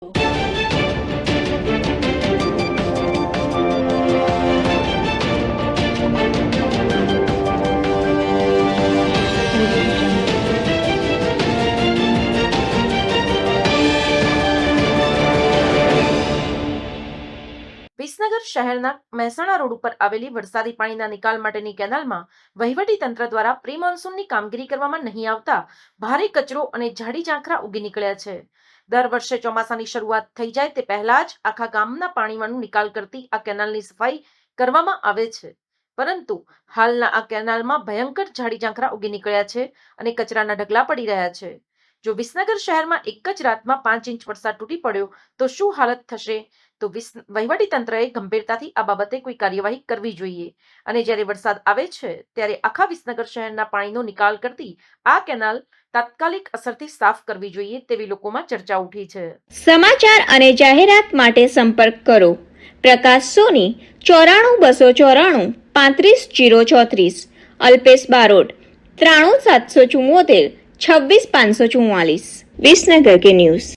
વિસનગર શહેરના મહેસાણા રોડ ઉપર આવેલી વરસાદી પાણીના નિકાલ માટેની કેનાલમાં વહીવટી તંત્ર દ્વારા પ્રી મોન્સૂનની કામગીરી કરવામાં નહીં આવતા ભારે કચરો અને ઝાડી ઝાંખરા ઉગી નીકળ્યા છે. દર વર્ષે ચોમાસાની શરૂઆત થઈ જાય તે પહેલા જ આખા ગામના પાણીનો નિકાલ કરતી આ કેનાલની સફાઈ કરવામાં આવે છે, પરંતુ હાલના આ કેનાલમાં ભયંકર ઝાડી ઝાંખરા ઉગી નીકળ્યા છે અને કચરાના ઢગલા પડી રહ્યા છે. જો વિસનગર શહેરમાં એક જ રાતમાં 5 ઇંચ વરસાદ તૂટી પડ્યો તો શું હાલત થશે? તો વહીવટી તંત્રએ ગંભીરતાથી આ બાબતે કોઈ કાર્યવાહી કરવી જોઈએ અને જ્યારે વરસાદ આવે છે ત્યારે આખા વિસનગર શહેરના પાણીનો નિકાલ કરતી આ કેનાલ તાત્કાલિક અસરથી સાફ કરવી જોઈએ તેવી લોકોમાં ચર્ચા ઉઠી છે. સમાચાર અને જાહેરાત માટે સંપર્ક કરો પ્રકાશ સોની 94 294 35 034, અલ્પેશ બારોટ 93 774 26 544. વિસનગર કે ન્યૂઝ.